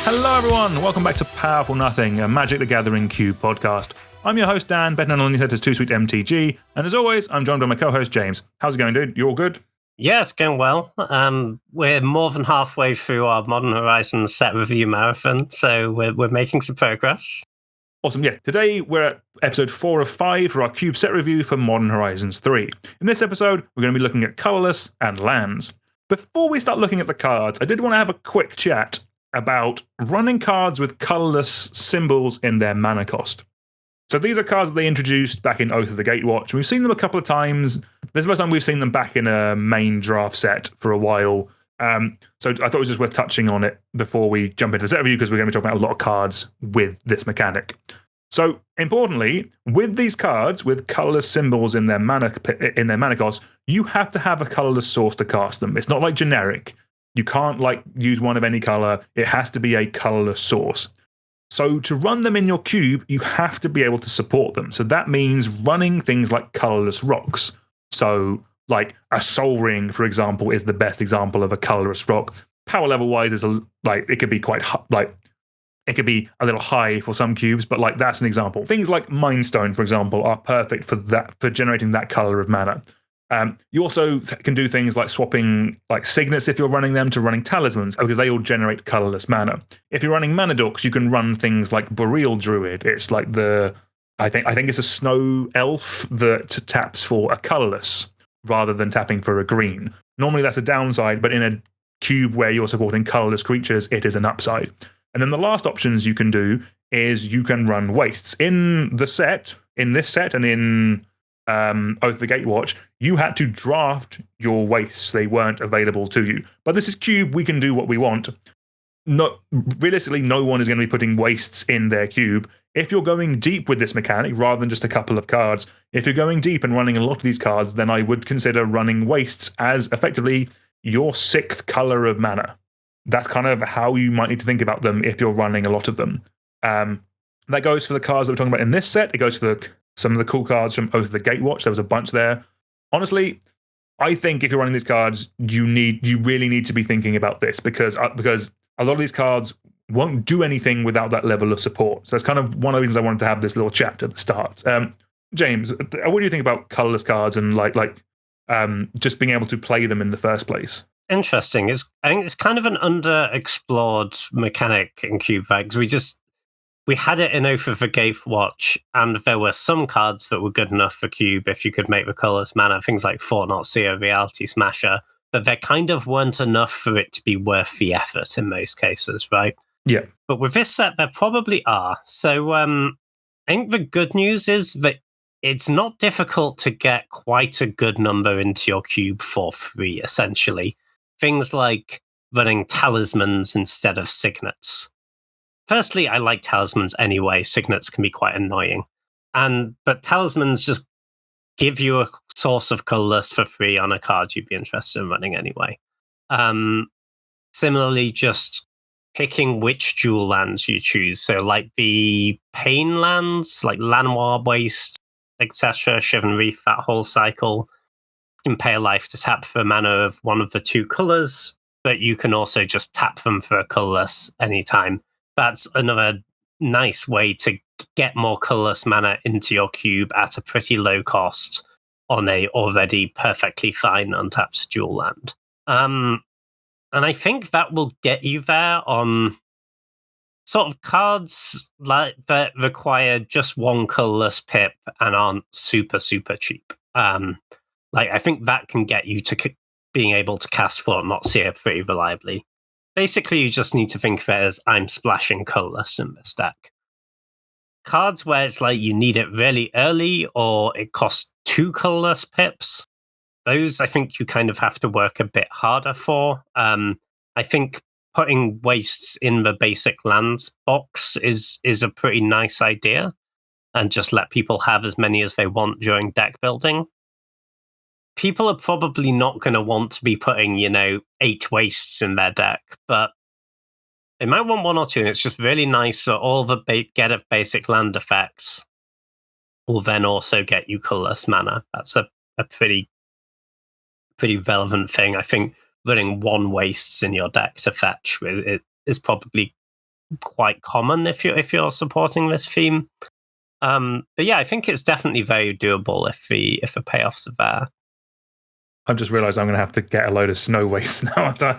Hello everyone, welcome back to Powerful Nothing, a Magic the Gathering Cube podcast. I'm your host Dan, better known on the set as 2SweetMTG, and as always, I'm joined by my co-host James. How's it going, dude? You all good? Yeah, it's going well. We're more than halfway through our Modern Horizons set review marathon, so we're making some progress. Awesome, yeah. Today we're at episode 4 of 5 for our Cube set review for Modern Horizons 3. In this episode, we're going to be looking at Colourless and lands. Before we start looking at the cards, I did want to have a quick chat about running cards with colourless symbols in their mana cost. So these are cards that they introduced back in Oath of the Gatewatch. We've seen them a couple of times. This is the first time we've seen them back in a main draft set for a while. So I thought it was just worth touching on it before we jump into the set review, because we're going to be talking about a lot of cards with this mechanic. So importantly, with these cards with colourless symbols in their mana cost, you have to have a colourless source to cast them. It's not like generic. You can't use one of any colour. It has to be a colourless source. So to run them in your cube, you have to be able to support them. So that means running things like colourless rocks. So like a Soul Ring, for example, is the best example of a colourless rock. Power level wise, it could be quite it could be a little high for some cubes, but that's an example. Things like Mind Stone, for example, are perfect for generating that colour of mana. You also can do things like swapping signets if you're running them to running talismans, because they all generate colourless mana. If you're running mana dorks, you can run things like Boreal Druid. It's like I think it's a snow elf that taps for a colourless rather than tapping for a green. Normally that's a downside, but in a cube where you're supporting colourless creatures, it is an upside. And then the last options you can do is you can run wastes. In this set, and in Oath of the Gatewatch, you had to draft your wastes. They weren't available to you. But this is cube, we can do what we want. Realistically, no one is going to be putting wastes in their cube. If you're going deep with this mechanic, rather than just a couple of cards, if you're going deep and running a lot of these cards, then I would consider running wastes as effectively your sixth colour of mana. That's kind of how you might need to think about them if you're running a lot of them. That goes for the cards that we're talking about in this set. It goes for some of the cool cards from Oath of the Gatewatch. There was a bunch there. Honestly, I think if you're running these cards, you really need to be thinking about this, because a lot of these cards won't do anything without that level of support. So that's kind of one of the reasons I wanted to have this little chat at the start. James, what do you think about colourless cards and just being able to play them in the first place? Interesting. I think it's kind of an underexplored mechanic in Cube, right? Because we had it in Oath of the Gatewatch, and there were some cards that were good enough for Cube if you could make the colourless mana, things like Fort Not Seer, Reality Smasher, but there kind of weren't enough for it to be worth the effort in most cases, right? Yeah. But with this set, there probably are. So I think the good news is that it's not difficult to get quite a good number into your cube for free, essentially. Things like running talismans instead of signets. Firstly, I like talismans anyway. Signets can be quite annoying. But talismans just give you a source of colourless for free on a card you'd be interested in running anyway. Similarly, just picking which dual lands you choose. So like the pain lands, like Lanoir Waste, etc., Shivan Reef, that whole cycle. You can pay a life to tap for mana of one of the two colours, but you can also just tap them for a colourless anytime. That's another nice way to get more colourless mana into your cube at a pretty low cost on a already perfectly fine untapped dual land. And I think that will get you there on sort of cards that require just one colourless pip and aren't super, super cheap. I think that can get you to being able to cast Fort Not Seer pretty reliably. Basically, you just need to think of it as I'm splashing colourless in this deck. Cards where it's like you need it really early or it costs 2 colourless pips, those I think you kind of have to work a bit harder for. I think putting wastes in the basic lands box is a pretty nice idea, and just let people have as many as they want during deck building. People are probably not going to want to be putting, 8 wastes in their deck, but they might want 1 or 2, and it's just really nice that all the get of basic land effects will then also get you colourless mana. That's a pretty relevant thing. I think running 1 wastes in your deck to fetch it is probably quite common if you're supporting this theme. But yeah, I think it's definitely very doable if the payoffs are there. I've just realised I'm going to have to get a load of snow wastes now, aren't I?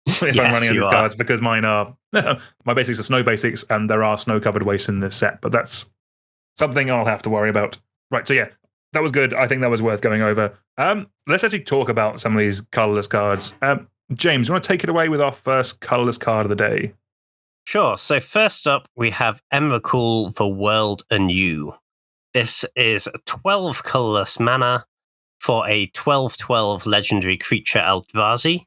If I'm running on these cards, because mine are my basics are snow basics, and there are snow covered wastes in this set, but that's something I'll have to worry about. Right, so yeah, that was good. I think that was worth going over. Let's actually talk about some of these colourless cards. James, you want to take it away with our first colourless card of the day? Sure. So first up, we have Emrakul, the World Anew. This is 12 colourless mana for a 12/12 legendary creature Eldrazi.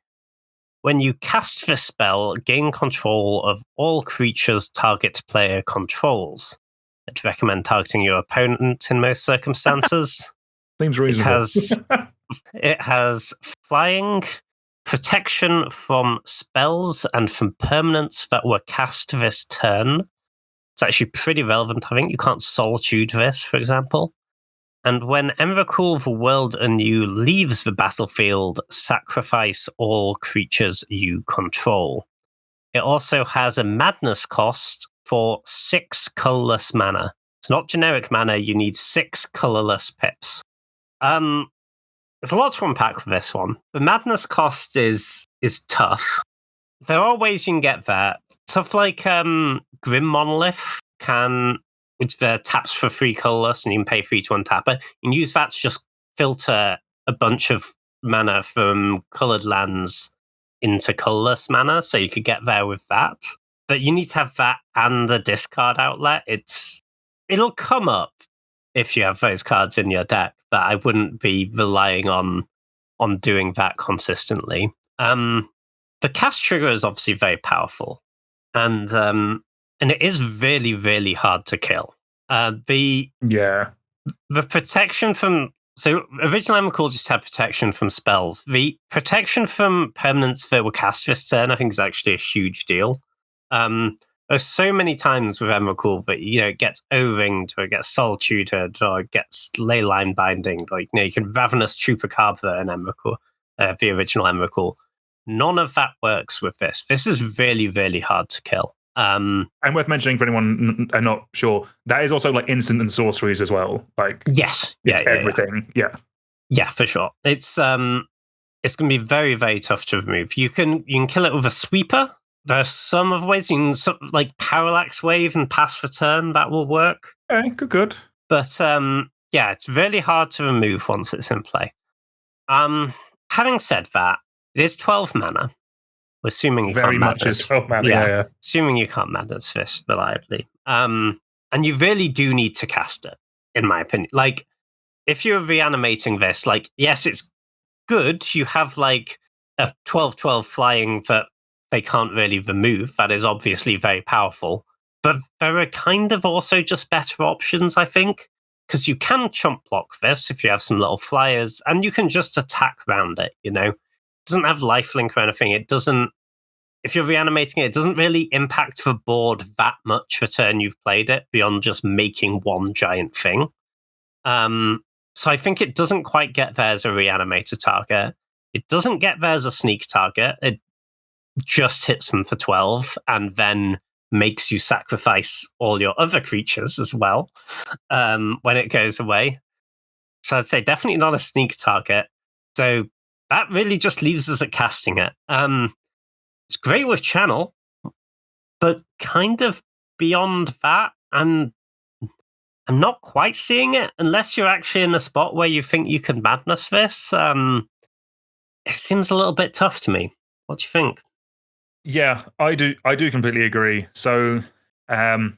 When you cast this spell, gain control of all creatures target player controls. I'd recommend targeting your opponent in most circumstances. Seems reasonable. It has flying, protection from spells and from permanents that were cast this turn. It's actually pretty relevant. I think you can't solitude this, for example. And when Emrakul, the World Anew, leaves the battlefield, sacrifice all creatures you control. It also has a madness cost for 6 colourless mana. It's not generic mana, you need 6 colourless pips. There's a lot to unpack with this one. The madness cost is tough. There are ways you can get there. Stuff like Grim Monolith which taps for 3 colourless, and you can pay 3 to untap it. You can use that to just filter a bunch of mana from coloured lands into colourless mana, so you could get there with that. But you need to have that and a discard outlet. It'll come up if you have those cards in your deck, but I wouldn't be relying on doing that consistently. The cast trigger is obviously very powerful, and it is really, really hard to kill. The protection from original Emrakul just had protection from spells. The protection from permanents that were cast this turn, I think, is actually a huge deal. There's so many times with Emrakul that it gets O-ringed, or it gets solituded, or it gets leyline binding. Like you can Ravenous Chupacabra in Emrakul, the original Emrakul. None of that works with this. This is really, really hard to kill. And worth mentioning for anyone not sure, that is also like instant and sorceries as well. Like yes, it's everything. Yeah, for sure. It's going to be very, very tough to remove. You can kill it with a sweeper. There's some other ways you can like Parallax Wave and pass the turn. That will work. Okay, good. But it's really hard to remove once it's in play. Having said that, it is 12 mana. We're assuming you very can't much madness. is 12 mana. Yeah. Assuming you can't madness this reliably. And you really do need to cast it, in my opinion. Like, if you're reanimating this, like, yes, it's good. You have like a 12/12 flying that they can't really remove. That is obviously very powerful. But there are kind of also just better options, I think. Because you can chump block this if you have some little flyers, and you can just attack around it, It doesn't have lifelink or anything. It doesn't, if you're reanimating it, it doesn't really impact the board that much the turn you've played it, beyond just making one giant thing. So I think it doesn't quite get there as a reanimator target. It doesn't get there as a sneak target. It just hits them for 12 and then makes you sacrifice all your other creatures as well when it goes away. So I'd say definitely not a sneak target. So that really just leaves us at casting it. It's great with channel, but kind of beyond that, I'm not quite seeing it unless you're actually in a spot where you think you can madness this. It seems a little bit tough to me. What do you think? Yeah, I do completely agree. So as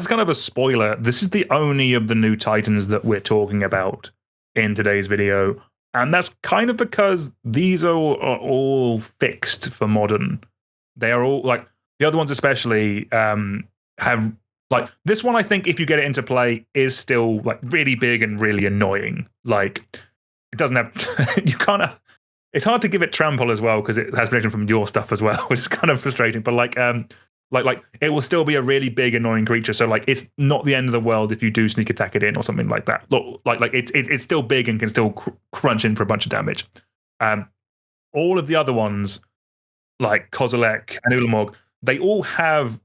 kind of a spoiler, this is the only of the new Titans that we're talking about in today's video. And that's kind of because these are all fixed for Modern. They are all, like, the other ones especially have, like, this one I think if you get it into play is still, like, really big and really annoying. Like, it doesn't have, you can't have, it's hard to give it trample as well because it has protection from your stuff as well, which is kind of frustrating. But like it will still be a really big annoying creature. So like it's not the end of the world if you do sneak attack it in or something like that. Look, like it's still big and can still crunch in for a bunch of damage. All of the other ones like Kozilek and Ulamog, they all have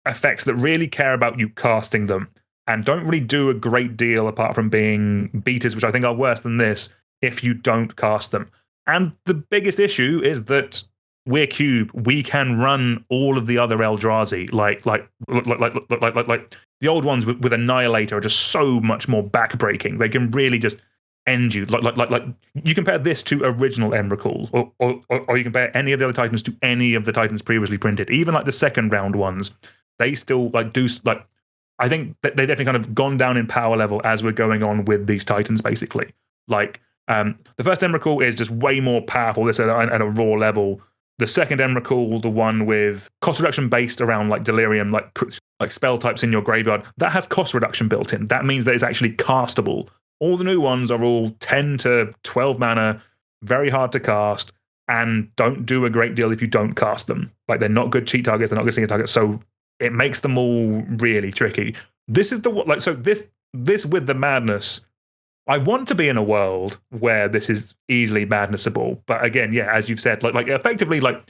effects that really care about you casting them and don't really do a great deal apart from being beaters, which I think are worse than this if you don't cast them. And the biggest issue is that we're Cube. We can run all of the other Eldrazi, like the old ones with Annihilator are just so much more backbreaking. They can really just end you. Like you compare this to original Emrakul, or you compare any of the other Titans to any of the Titans previously printed. Even like the second round ones, they still I think that they've definitely kind of gone down in power level as we're going on with these Titans, basically. Like the first Emrakul is just way more powerful. This at a raw level. The second Emrakul, the one with cost reduction based around like Delirium, like spell types in your graveyard, that has cost reduction built in. That means that it's actually castable. All the new ones are all 10 to 12 mana, very hard to cast, and don't do a great deal if you don't cast them. Like, they're not good cheat targets, they're not good single targets, so it makes them all really tricky. This is this with the madness. I want to be in a world where this is easily madnessable, but again, yeah, as you've said, like effectively, like,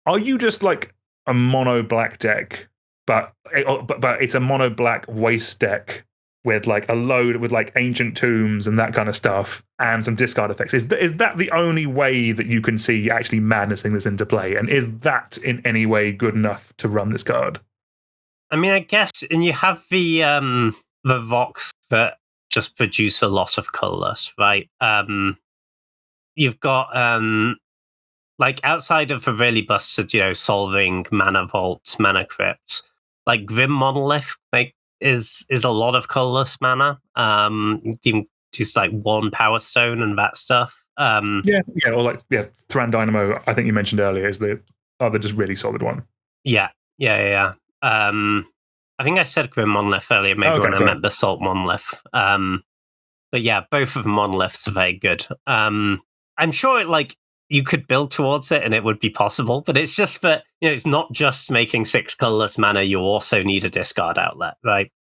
are you just like a mono black deck, but it's a mono black waste deck with like a load with like ancient tombs and that kind of stuff and some discard effects? Is that the only way that you can see actually madnessing this into play? And is that in any way good enough to run this card? I mean, I guess, and you have the rocks that just produce a lot of Colourless, right? You've got like, outside of the really busted, solving Mana Vault, Mana Crypt, like Grim Monolith is a lot of Colourless mana. Just like one Power Stone and that stuff. Or Thran Dynamo, I think you mentioned earlier, is the other just really solid one. Yeah. I think I said Grim Monolith earlier, maybe I meant Basalt Monolith. But yeah, both of the monoliths are very good. I'm sure like you could build towards it and it would be possible, but it's just that, it's not just making 6 colorless mana, you also need a discard outlet, right?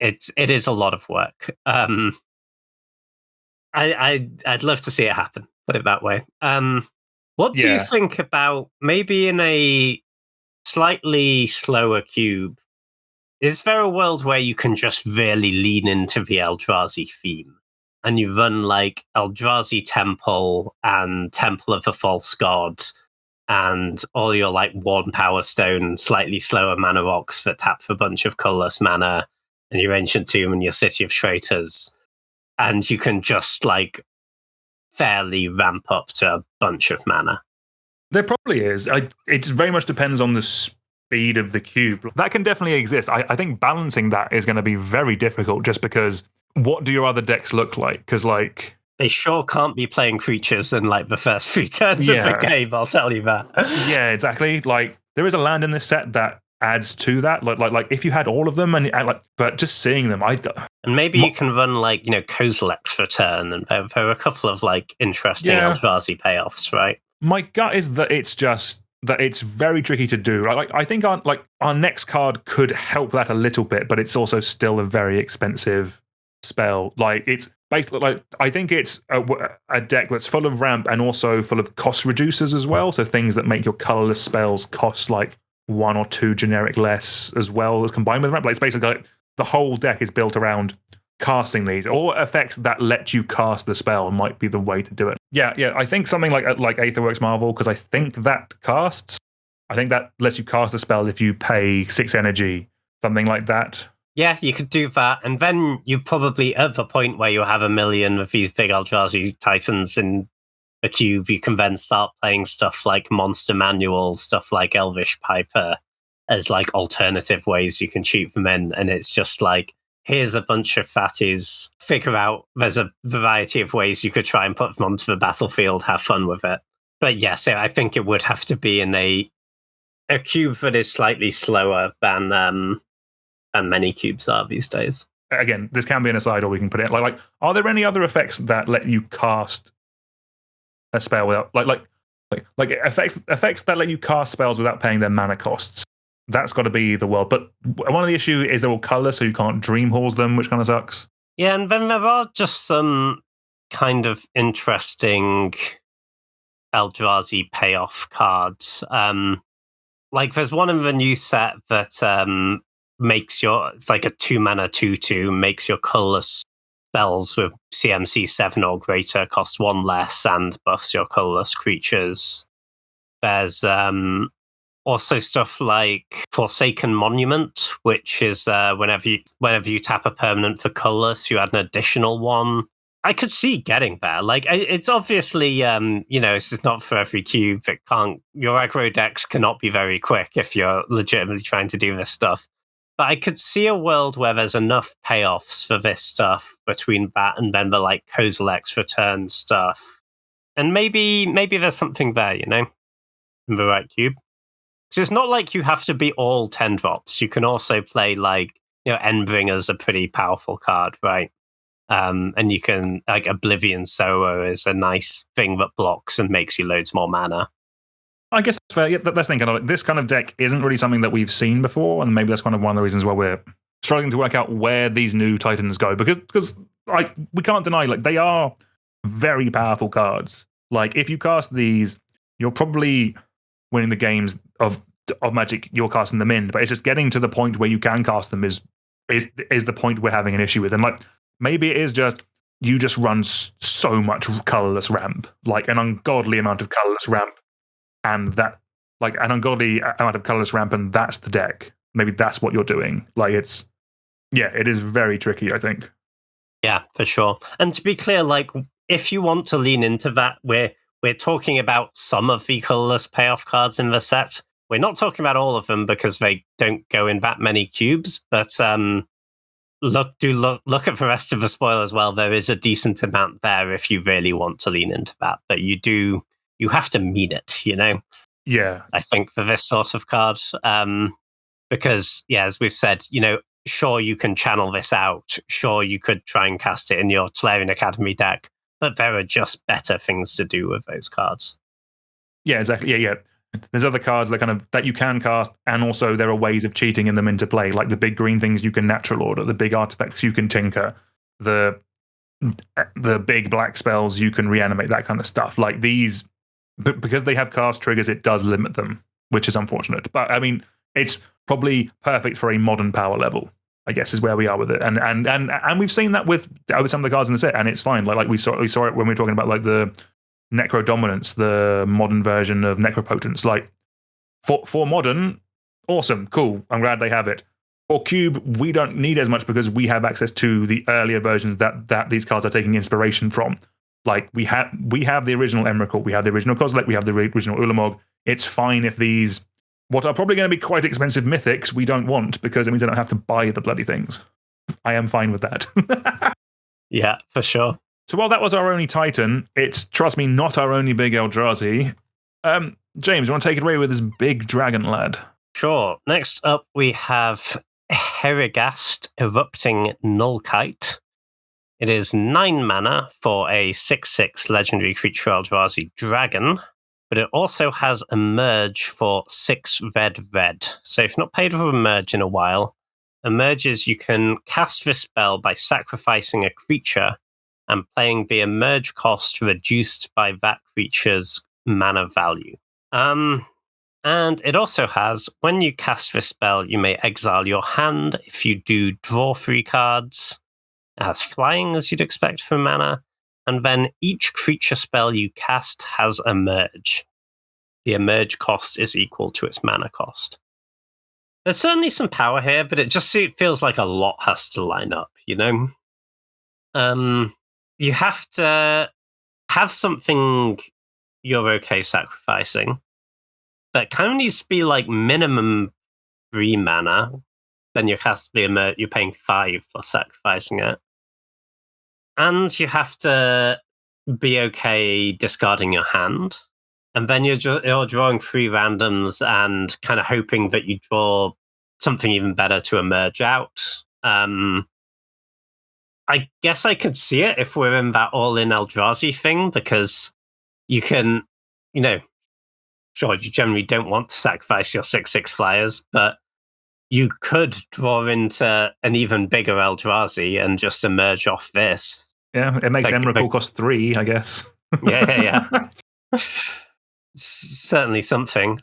It is a lot of work. I'd love to see it happen, put it that way. What do you think about maybe in a slightly slower cube? Is there a world where you can just really lean into the Eldrazi theme and you run like Eldrazi Temple and Temple of the False God and all your like 1 Power Stone, slightly slower mana rocks that tap for a bunch of colorless mana, and your Ancient Tomb and your City of Traitors, and you can just like fairly ramp up to a bunch of mana? There probably is. It very much depends on the speed of the cube. That can definitely exist. I think balancing that is going to be very difficult, just because what do your other decks look like? Because like, they sure can't be playing creatures in like the first 3 turns of the game, I'll tell you that. Yeah, exactly. Like, there is a land in this set that adds to that. Like if you had all of them and but just seeing them, and maybe you can run like Kozilek for turn, and there are a couple of like interesting Eldrazi payoffs, right? My gut is that it's very tricky to do. Like I think our next card could help that a little bit, but it's also still a very expensive spell. Like, it's basically like, I think it's a deck that's full of ramp and also full of cost reducers as well. So things that make your colorless spells cost like 1 or 2 generic less as well as combined with ramp. Like, it's basically like the whole deck is built around casting these, or effects that let you cast the spell might be the way to do it. Yeah. I think something like Aetherworks Marvel, because I think that lets you cast a spell if you pay 6 energy, something like that. Yeah, you could do that, and then you probably, at the point where you have 1 million of these big Eldrazi Titans in a cube, you can then start playing stuff like Monster Manual, stuff like Elvish Piper, as like alternative ways you can cheat them in, and it's just like, here's a bunch of fatties, figure out there's a variety of ways you could try and put them onto the battlefield, have fun with it. But yeah, so I think it would have to be in a cube that is slightly slower than many cubes are these days. Again, this can be an aside, or we can put it like are there any other effects that let you cast a spell without like effects that let you cast spells without paying their mana costs? That's got to be the world. But one of the issues is they're all colorless, so you can't dream halls them, which kind of sucks. Yeah, and then there are just some kind of interesting Eldrazi payoff cards. Like there's one in the new set that it's like a 2-mana 2/2, makes your colorless spells with CMC 7 or greater cost 1 less and buffs your colorless creatures. There's also stuff like Forsaken Monument, which is whenever you tap a permanent for colorless, you add an additional one. I could see getting there. Like, it's obviously, this is not for every cube. Your aggro decks cannot be very quick if you're legitimately trying to do this stuff. But I could see a world where there's enough payoffs for this stuff between that and then the like Kozilek's Return stuff. And maybe there's something there, in the right cube. So it's not like you have to be all 10 drops. You can also play like, Endbringer's a pretty powerful card, right? And you can, like, Oblivion Sower is a nice thing that blocks and makes you loads more mana. I guess that's fair. Yeah, that's thinking of it. This kind of deck isn't really something that we've seen before, and maybe that's kind of one of the reasons why we're struggling to work out where these new Titans go. Because like, we can't deny, like, they are very powerful cards. Like, if you cast these, you're probably winning the games of Magic. You're casting them in, but it's just getting to the point where you can cast them is the point we're having an issue with. And like, maybe it is just you just run so much colorless ramp, like an ungodly amount of colorless ramp, and that, like, an ungodly amount of colorless ramp, and that's the deck. Maybe that's what you're doing. Like, it is very tricky, I think. Yeah, for sure. And to be clear, like, if you want to lean into that, we're talking about some of the colorless payoff cards in the set. We're not talking about all of them because they don't go in that many cubes, but look at the rest of the spoil as well. There is a decent amount there if you really want to lean into that, but you have to mean it, Yeah, I think, for this sort of card, because as we've said, sure, you can channel this out, sure, you could try and cast it in your Tolarian Academy deck, but there are just better things to do with those cards. Yeah, exactly. Yeah. There's other cards that you can cast, and also there are ways of cheating in them into play. Like the big green things you can natural order, the big artifacts you can tinker, the big black spells you can reanimate, that kind of stuff. Like these, because they have cast triggers, it does limit them, which is unfortunate. But I mean, it's probably perfect for a modern power level, I guess, is where we are with it. And we've seen that with some of the cards in the set, and it's fine. Like we saw it when we were talking about like the Necro Dominance, the modern version of Necropotence. Like for modern, awesome, cool. I'm glad they have it. For Cube, we don't need as much because we have access to the earlier versions that these cards are taking inspiration from. Like we have the original Emrakul, we have the original Kozilek, we have the original Ulamog. It's fine if these, what are probably going to be quite expensive mythics, we don't want, because it means I don't have to buy the bloody things. I am fine with that. Yeah, for sure. So while that was our only Titan, it's, trust me, not our only big Eldrazi. James, you want to take it away with this big dragon lad? Sure. Next up, we have Herigast Erupting Nullkite. It is 9 mana for a 6/6 legendary creature Eldrazi dragon, but it also has Emerge for 6 red. So if you've not played with Emerge in a while, Emerge is you can cast this spell by sacrificing a creature and playing the Emerge cost reduced by that creature's mana value. And it also has, when you cast this spell, you may exile your hand. If you do, draw 3 cards. It has flying, as you'd expect from mana. And then each creature spell you cast has Emerge. The Emerge cost is equal to its mana cost. There's certainly some power here, but it feels like a lot has to line up, You have to have something you're okay sacrificing that kind of needs to be like minimum 3 mana. Then you cast you're paying 5 plus sacrificing it. And you have to be okay discarding your hand. And then you're drawing 3 randoms and kind of hoping that you draw something even better to Emerge out. I guess I could see it if we're in that all-in Eldrazi thing, because you can, sure, you generally don't want to sacrifice your 6/6 flyers, but you could draw into an even bigger Eldrazi and just Emerge off this. Yeah, it makes Emrakul cost 3, I guess. Yeah. certainly something.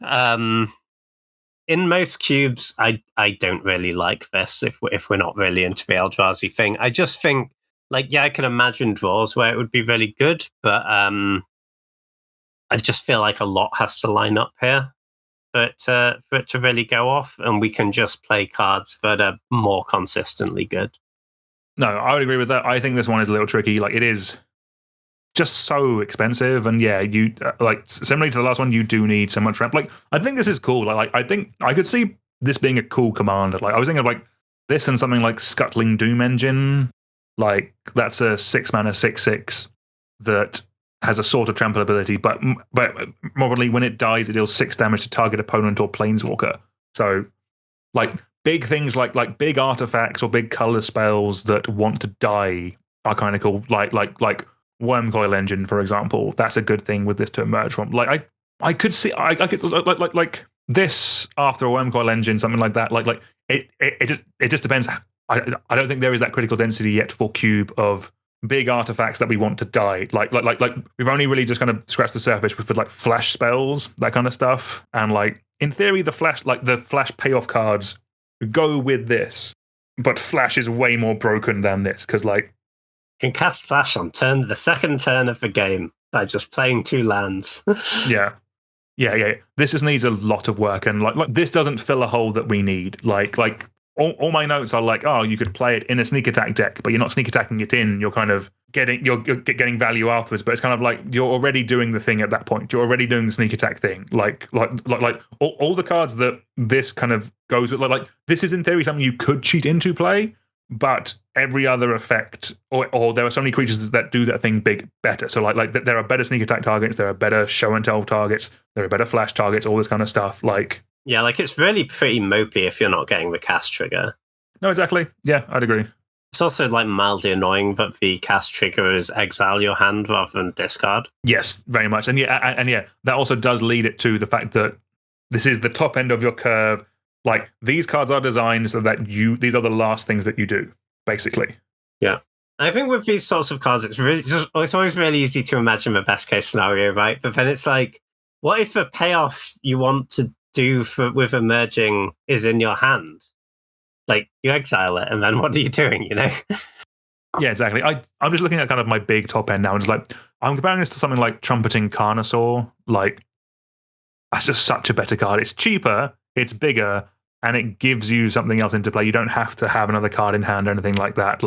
In most cubes, I don't really like this if we're not really into the Eldrazi thing. I just think, I can imagine draws where it would be really good, but I just feel like a lot has to line up here for it to really go off, and we can just play cards that are more consistently good. No, I would agree with that. I think this one is a little tricky. It is just so expensive, and yeah, you similarly to the last one, you do need so much ramp. I think this is cool. I think I could see this being a cool commander. I was thinking of this and something like Scuttling Doom Engine. That's a 6-mana 6/6 that has a sort of trample ability, but probably when it dies, it deals 6 damage to target opponent or planeswalker. So big things like big artifacts or big color spells that want to die are kind of cool. Like Wormcoil Engine, for example. That's a good thing with this to emerge from. I could see I could like this after a Wormcoil Engine, something like that. It just depends. I don't think there is that critical density yet for cube of big artifacts that we want to die. We've only really just kind of scratched the surface with flash spells, that kind of stuff. And in theory, the flash payoff cards go with this, but flash is way more broken than this because can cast flash on the second turn of the game by just playing 2 lands. Yeah. This just needs a lot of work, and this doesn't fill a hole that we need. All my notes are you could play it in a sneak attack deck, but you're not sneak attacking it in. You're kind of getting value afterwards, but it's kind of you're already doing the thing at that point. You're already doing the sneak attack thing. All the cards that this kind of goes with. This is in theory something you could cheat into play, but every other effect, or there are so many creatures that do that thing better. So there are better sneak attack targets, there are better show and tell targets, there are better flash targets, all this kind of stuff. Yeah, it's really pretty mopey if you're not getting the cast trigger. No, exactly. Yeah, I'd agree. It's also mildly annoying that the cast trigger is exile your hand rather than discard. Yes, very much. And yeah, that also does lead it to the fact that this is the top end of your curve. These cards are designed so that these are the last things that you do, basically. Yeah. I think with these sorts of cards, it's always really easy to imagine the best case scenario, right? But then it's what if the payoff you want to do with emerging is in your hand? You exile it, and then what are you doing, Yeah, exactly. I'm just looking at kind of my big top end now, and just I'm comparing this to something like Trumpeting Carnosaur. That's just such a better card. It's cheaper, it's bigger, and it gives you something else into play. You don't have to have another card in hand or anything like that.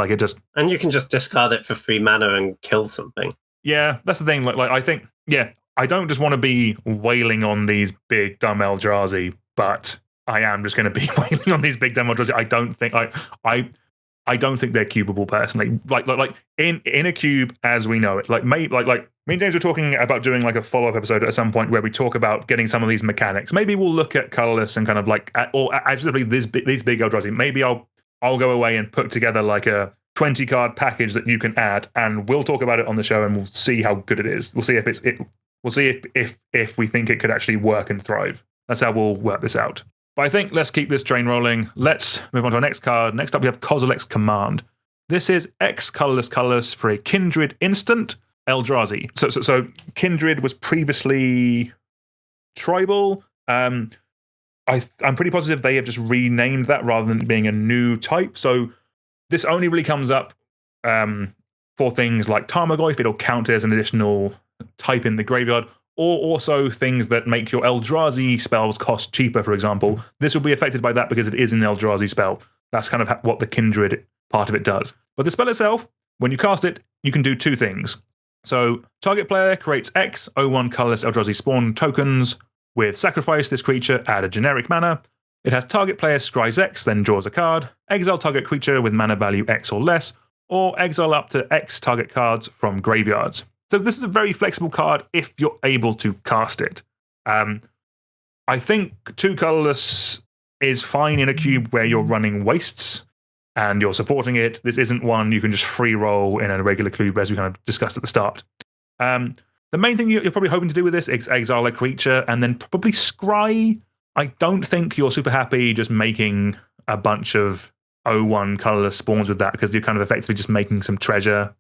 And you can just discard it for 3 mana and kill something. Yeah, that's the thing. I think, yeah, I don't just want to be wailing on these big dumb Eldrazi, but I am just going to be wailing on these big dumb Eldrazi. I don't think I don't think they're cubable personally. In a cube as we know it. Me and James were talking about doing a follow-up episode at some point where we talk about getting some of these mechanics. Maybe we'll look at Colourless and kind of or specifically these big Eldrazi. Maybe I'll go away and put together a 20 card package that you can add, and we'll talk about it on the show, and we'll see how good it is. We'll see if we'll see if we think it could actually work and thrive. That's how we'll work this out. But I think let's keep this train rolling. Let's move on to our next card. Next up, we have Kozilek's Command. This is X colorless for a Kindred instant Eldrazi. So Kindred was previously tribal. I'm pretty positive they have just renamed that rather than being a new type. So this only really comes up for things like Tarmogoyf. It'll count as an additional type in the graveyard, or also things that make your Eldrazi spells cost cheaper, for example. This will be affected by that because it is an Eldrazi spell. That's kind of what the Kindred part of it does. But the spell itself, when you cast it, you can do 2 things. So target player creates X 01 colorless Eldrazi spawn tokens. With sacrifice this creature, add a generic mana. It has target player scries X, then draws a card. Exile target creature with mana value X or less, or exile up to X target cards from graveyards. So this is a very flexible card if you're able to cast it. I think 2 colorless is fine in a cube where you're running wastes and you're supporting it. This isn't one you can just free roll in a regular cube, as we kind of discussed at the start. The main thing you're probably hoping to do with this is exile a creature and then probably scry. I don't think you're super happy just making a bunch of 01 colorless spawns with that, because you're kind of effectively just making some treasure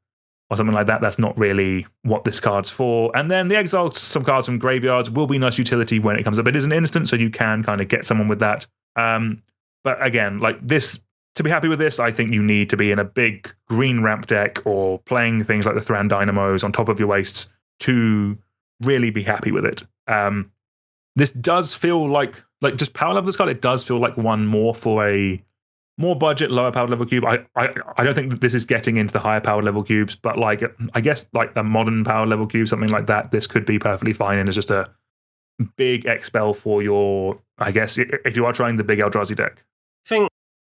or something like that, that's not really what this card's for. And then the exile some cards from graveyards will be nice utility when it comes up. It is an instant, so you can kind of get someone with that. But again, like this, to be happy with this, I think you need to be in a big green ramp deck or playing things like the Thran Dynamos on top of your wastes to really be happy with it. This does feel like just power level this card, it does feel like one more for a more budget, lower power level cube. I don't think that this is getting into the higher power level cubes, but like I guess like a modern power level cube, something like that, this could be perfectly fine and is just a big expel for your, I guess, if you are trying the big Eldrazi deck. I think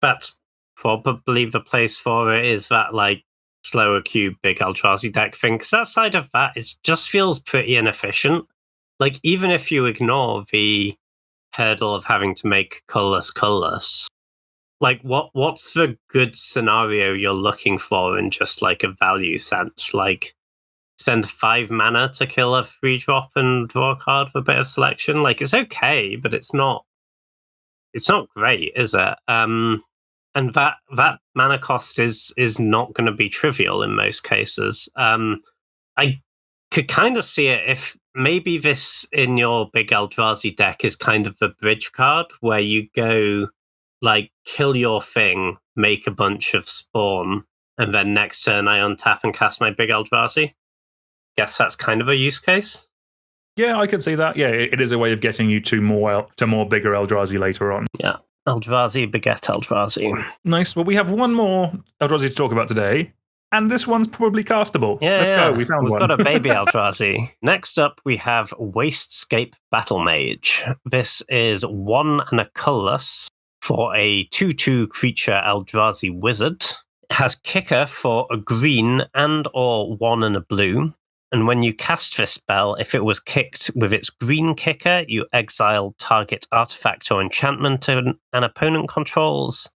that's probably the place for it, is that like slower cube, big Eldrazi deck thing. Because outside of that, it just feels pretty inefficient. Like, even if you ignore the hurdle of having to make colorless, like what's the good scenario you're looking for in just like a value sense? Like, spend 5 mana to kill a 3-drop and draw a card for a bit of selection. Like, it's okay, but it's not great, is it? And that mana cost is not going to be trivial in most cases. I could kind of see it if maybe this in your big Eldrazi deck is kind of the bridge card where you go like kill your thing, make a bunch of spawn, and then next turn I untap and cast my big Eldrazi. Guess that's kind of a use case. Yeah, I can see that. Yeah, it is a way of getting you to more bigger Eldrazi later on. Yeah, Eldrazi beget Eldrazi. Nice. Well, we have one more Eldrazi to talk about today, and this one's probably castable. Let's go. We found one. We've got a baby Eldrazi. Next up, we have Wastscape Battle Mage. This is 1 and a colorless for a 2/2 creature Eldrazi wizard. It has kicker for a green and or 1 and a blue. And when you cast this spell, if it was kicked with its green kicker, you exile target artifact or enchantment an opponent controls.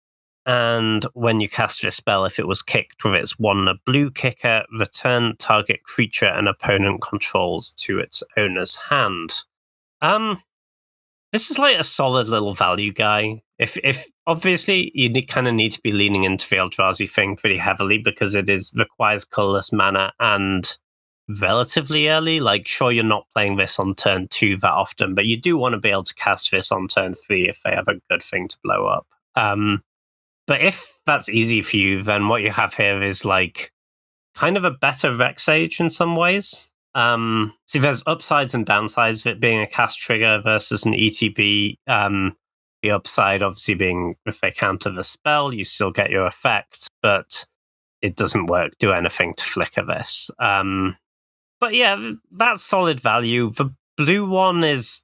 And when you cast this spell, if it was kicked with its 1 and a blue kicker, return target creature an opponent controls to its owner's hand. This is like a solid little value guy. If obviously you kind of need to be leaning into the Eldrazi thing pretty heavily because it requires colorless mana and relatively early. Like, sure, you're not playing this on turn 2 that often, but you do want to be able to cast this on turn 3 if they have a good thing to blow up. But if that's easy for you, then what you have here is like kind of a better Rex Age in some ways. See, there's upsides and downsides of it being a cast trigger versus an ETB. The upside obviously being if they counter the spell, you still get your effects, but it doesn't do anything to flicker this. But yeah, that's solid value. The blue one is,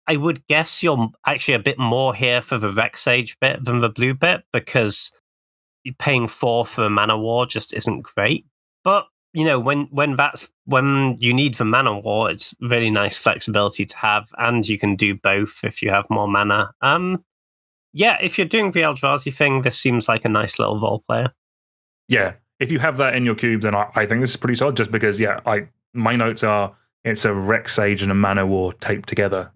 I would guess you're actually a bit more here for the Rex Age bit than the blue bit because paying 4 for a Mana War just isn't great. But when you need the Mana War, it's really nice flexibility to have, and you can do both if you have more mana. Yeah, if you're doing the Eldrazi thing, this seems like a nice little role player. Yeah, if you have that in your cube, then I think this is pretty solid. Just because, my notes are it's a Rex Sage and a Mana War taped together,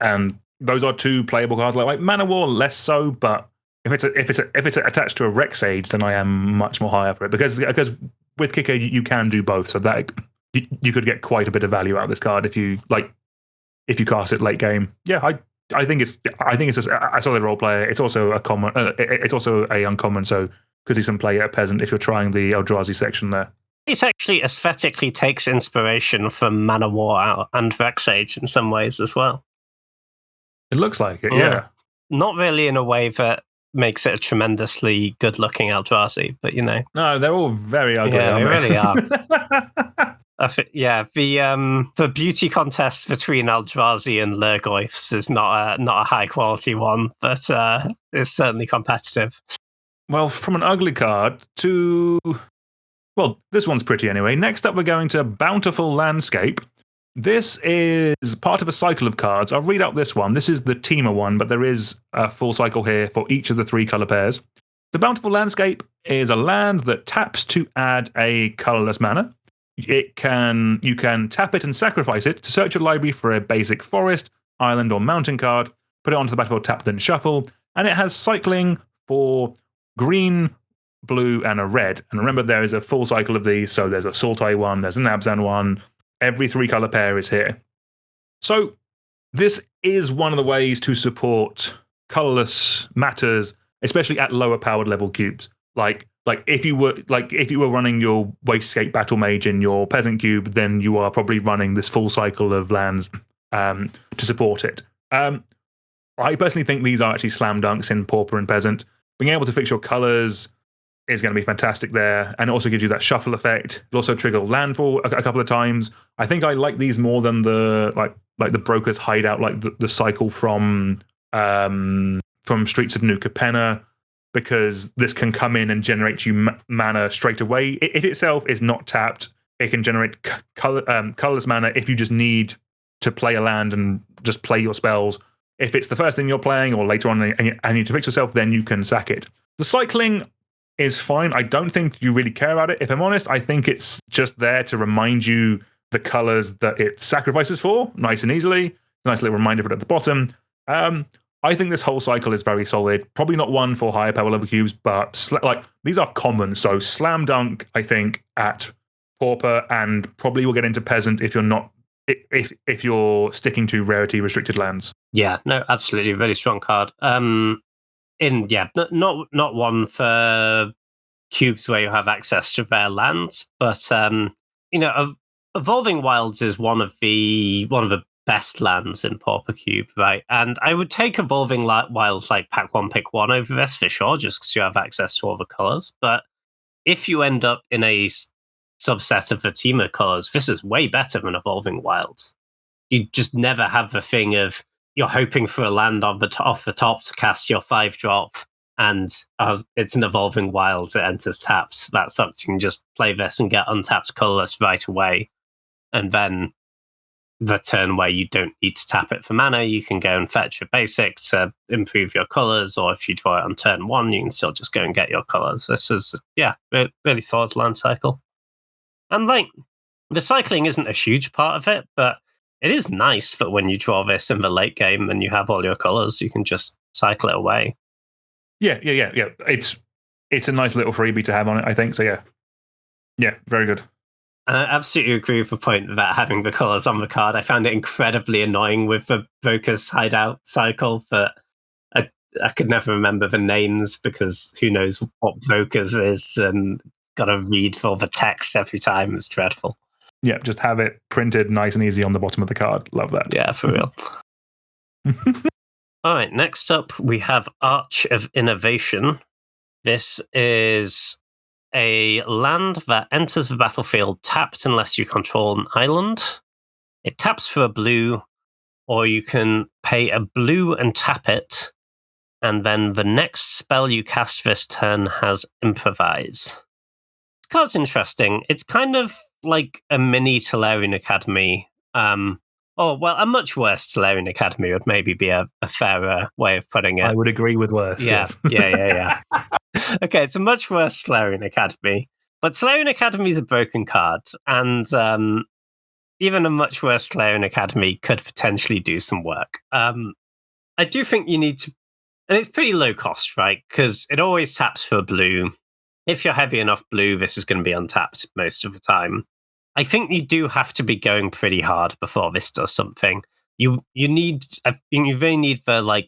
and those are 2 playable cards. Like Mana War, less so, but if it's attached to a Rex Sage, then I am much more higher for it because with kicker you can do both, so that you could get quite a bit of value out of this card if you cast it late game. Yeah, I think it's just a solid role player. It's also a common. It's also a uncommon, so could see some play at Peasant if you're trying the Eldrazi section there. It actually aesthetically takes inspiration from Mana War and Rex Age in some ways as well. It looks like it, yeah. Not really in a way that makes it a tremendously good-looking Eldrazi, but No, they're all very ugly. Yeah, aren't they really are. Yeah, the beauty contest between Eldrazi and Lurgoyfs is not a high-quality one, but it's certainly competitive. Well, from an ugly card to... Well, this one's pretty anyway. Next up, we're going to Bountiful Landscape. This is part of a cycle of cards. I'll read out this one. This is the Teamer one, but there is a full cycle here for each of the 3 color pairs. The Bountiful Landscape is a land that taps to add a colorless mana. You can tap it and sacrifice it to search your library for a basic forest, island, or mountain card, put it onto the battlefield, tap, then shuffle, and it has cycling for green, blue, and a red. And remember, there is a full cycle of these. So there's a Sultai one, there's an Abzan one. Every 3-color pair is here. So this is one of the ways to support colorless matters, especially at lower powered level cubes. Like if you were running your Wastegate Battle Mage in your Peasant cube, then you are probably running this full cycle of lands to support it. I personally think these are actually slam dunks in Pauper and Peasant. Being able to fix your colors is going to be fantastic there, and it also gives you that shuffle effect. It'll also trigger landfall a couple of times. I think I like these more than the like the Broker's Hideout, like the cycle from Streets of New Capenna, because this can come in and generate you mana straight away. It itself is not tapped. It can generate colorless mana if you just need to play a land and just play your spells. If it's the first thing you're playing or later on and you need to fix yourself, then you can sack it. The cycling is fine. I don't think you really care about it. If I'm honest, I think it's just there to remind you the colors that it sacrifices for, nice and easily. Nice little reminder of it at the bottom. I think this whole cycle is very solid. Probably not one for higher power level cubes, but these are common. So slam dunk, I think, at Pauper, and probably we'll get into Peasant if you're not if you're sticking to rarity restricted lands. Yeah, no, absolutely, really strong card. Not one for cubes where you have access to rare lands, but Evolving Wilds is one of the best lands in Pauper Cube, right? And I would take Evolving Wilds like pack 1, pick 1 over this for sure, just because you have access to all the colors. But if you end up in a subset of Fatima colors, this is way better than Evolving Wilds. You just never have the thing of you're hoping for a land off the top to cast your 5-drop, and it's an Evolving Wilds that enters taps. That sucks. You can just play this and get untapped colorless right away, and then the turn where you don't need to tap it for mana, you can go and fetch a basic to improve your colors, or if you draw it on turn 1, you can still just go and get your colors. This is, really solid land cycle. And the cycling isn't a huge part of it, but it is nice that when you draw this in the late game and you have all your colors, you can just cycle it away. Yeah. It's a nice little freebie to have on it, I think. So yeah, very good. And I absolutely agree with the point about having the colors on the card. I found it incredibly annoying with the Broker's Hideout cycle, but I could never remember the names because who knows what Broker's is, and got to read all the text every time. It's dreadful. Yeah, just have it printed nice and easy on the bottom of the card. Love that. Yeah, for real. All right, next up we have Arch of Innovation. This is a land that enters the battlefield tapped unless you control an island. It taps for a blue, or you can pay a blue and tap it, and then the next spell you cast this turn has Improvise. This card's interesting. It's kind of like a mini Tolarian Academy. A much worse Tolarian Academy would maybe be a fairer way of putting it. I would agree with worse. Yeah, yes. yeah. Okay, it's a much worse Tolarian Academy. But Tolarian Academy is a broken card, and even a much worse Tolarian Academy could potentially do some work. I do think you need to... And it's pretty low cost, right? Because it always taps for blue. If you're heavy enough blue, this is going to be untapped most of the time. I think you do have to be going pretty hard before this does something. You really need the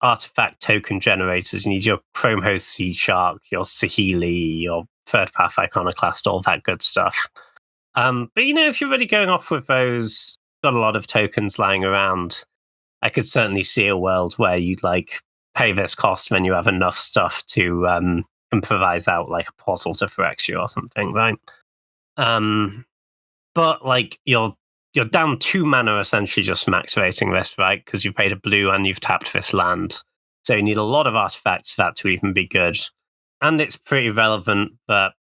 artifact token generators. You need your Chrome Host Sea Shark, your Sahili, your Third Path Iconoclast, all that good stuff. But if you're really going off with those, got a lot of tokens lying around, I could certainly see a world where you'd pay this cost when you have enough stuff to improvise out like a Portal to Phyrexia or something, right? But you're down 2 mana essentially just max rating this, right? Because you've paid a blue and you've tapped this land. So you need a lot of artifacts for that to even be good. And it's pretty relevant that,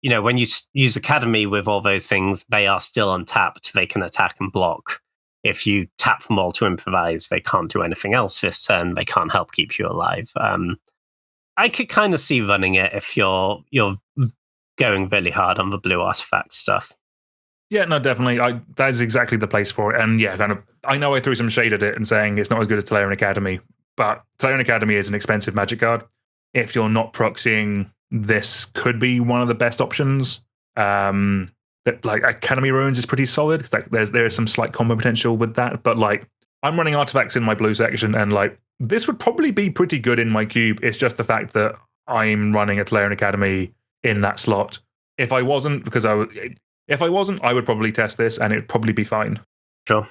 when you use Academy with all those things, they are still untapped. They can attack and block. If you tap them all to improvise, they can't do anything else this turn. They can't help keep you alive. I could kind of see running it if you're going really hard on the blue artifact stuff. Yeah, no, definitely. That is exactly the place for it. And yeah, I know I threw some shade at it and saying it's not as good as Tolarian Academy, but Tolarian Academy is an expensive Magic card. If you're not proxying this could be one of the best options. That like Academy Ruins is pretty solid because there is some slight combo potential with that, but like I'm running artifacts in my blue section, and like this would probably be pretty good in my cube. It's just the fact that I'm running a Tolarian Academy in that slot. If I wasn't, I would probably test this, and it'd probably be fine. Sure.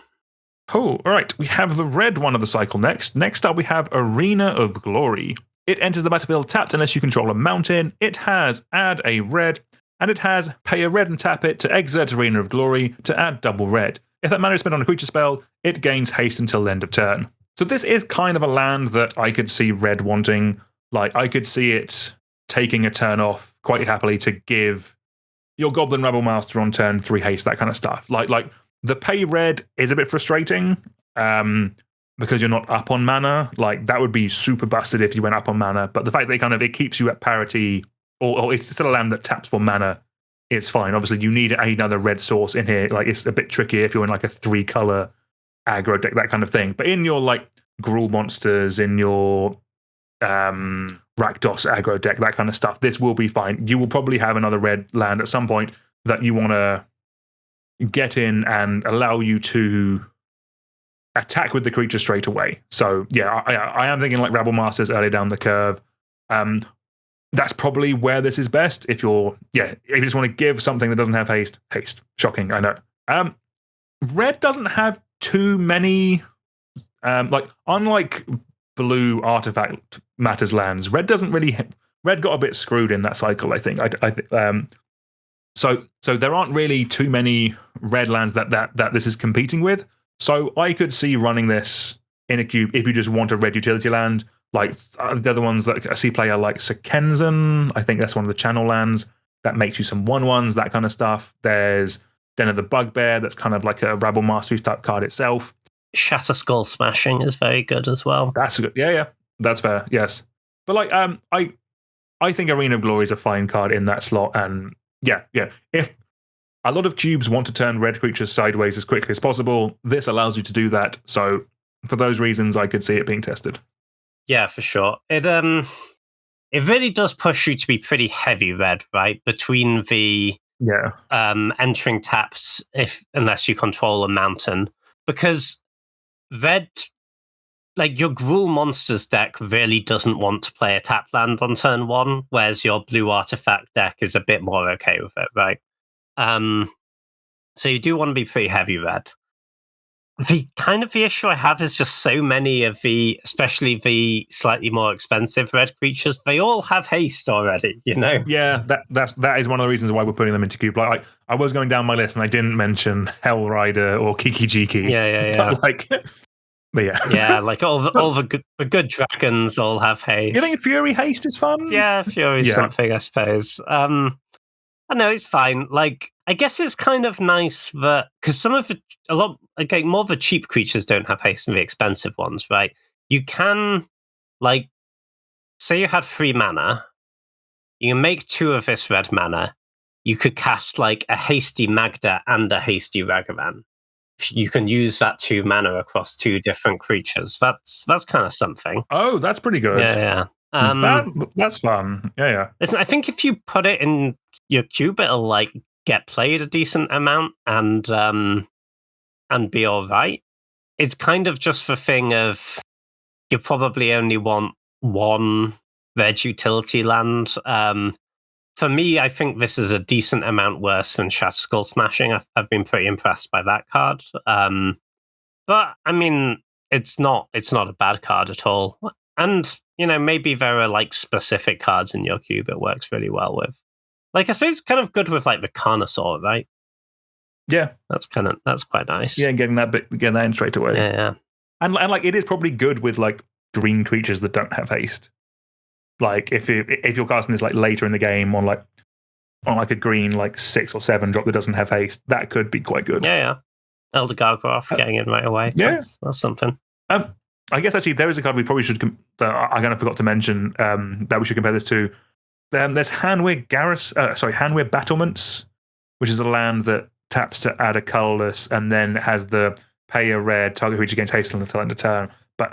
Cool. All right, we have the red one of the cycle next. Next up, we have Arena of Glory. It enters the battlefield tapped unless you control a mountain. It has add a red, and it has pay a red and tap it to exert Arena of Glory to add double red. If that mana is spent on a creature spell, it gains haste until end of turn. So this is kind of a land that I could see red wanting. Like, I could see it taking a turn off quite happily to give your Goblin Rabble Master on turn 3 haste, that kind of stuff. Like the pay red is a bit frustrating because you're not up on mana. Like, that would be super busted if you went up on mana. But the fact that it keeps you at parity, or it's still a land that taps for mana, it's fine. Obviously, you need another red source in here. Like, it's a bit tricky if you're in like a 3-color aggro deck, that kind of thing. But in your like Gruul monsters, in your Rakdos aggro deck, that kind of stuff, this will be fine. You will probably have another red land at some point that you want to get in and allow you to attack with the creature straight away. So yeah, I am thinking like Rabble Masters early down the curve. That's probably where this is best. If you just want to give something that doesn't have haste. Shocking, I know. Red doesn't have too many, like unlike blue artifact matters lands. Red got a bit screwed in that cycle, I think. So there aren't really too many red lands that this is competing with. So I could see running this in a cube if you just want a red utility land. Like the other ones that I see play are like Sekenzen. I think that's one of the channel lands that makes you some 1/1s, that kind of stuff. There's Den of the Bugbear, that's kind of like a Rabble Mastery type card itself. Shatter Skull Smashing is very good as well. That's good. Yeah, that's fair. Yes, but like I think Arena of Glory is a fine card in that slot, and yeah. If a lot of cubes want to turn red creatures sideways as quickly as possible, this allows you to do that. So for those reasons, I could see it being tested. Yeah, for sure. It really does push you to be pretty heavy red, right? Between the entering taps, unless you control a mountain, because red, like your Gruul monsters deck, really doesn't want to play a tap land on turn 1, whereas your blue artifact deck is a bit more okay with it, right? So you do want to be pretty heavy red. The issue I have is just so many of especially the slightly more expensive red creatures, they all have haste already, you know? Yeah, that is one of the reasons why we're putting them into cube. Like I was going down my list and I didn't mention Hell Rider or Kiki Jiki. Yeah. But yeah. Yeah, like all the good dragons all have haste. You think Fury haste is fun? Yeah, Fury's something, I suppose. I know it's fine. Like, I guess it's kind of nice that because more of the cheap creatures don't have haste than the expensive ones, right? You can, like, say you had 3 mana, you can make 2 of this red mana. You could cast like a hasty Magda and a hasty Ragavan. You can use that 2 mana across 2 different creatures. That's kind of something. Oh, that's pretty good. Yeah. That's fun. Yeah. Listen, I think if you put it in your cube, it'll like get played a decent amount and be all right. It's kind of just the thing of you probably only want 1 red utility land. For me, I think this is a decent amount worse than Shatter Skull Smashing. I've been pretty impressed by that card. But I mean, it's not a bad card at all. And maybe there are like specific cards in your cube it works really well with. Like, I suppose it's kind of good with like the Carnosaur, right? Yeah, that's quite nice. Yeah, getting that in straight away. Yeah. And like it is probably good with like green creatures that don't have haste. Like if you're casting this like later in the game on like a green like 6 or 7 drop that doesn't have haste, that could be quite good. Yeah. Elder Gargoth getting in right away. Yeah, that's something. I guess actually there is a card we probably should. I kind of forgot to mention that we should compare this to. There's Hanweir Hanweir Battlements, which is a land that taps to add a colorless and then has the pay a red target creature against haste until end of turn, but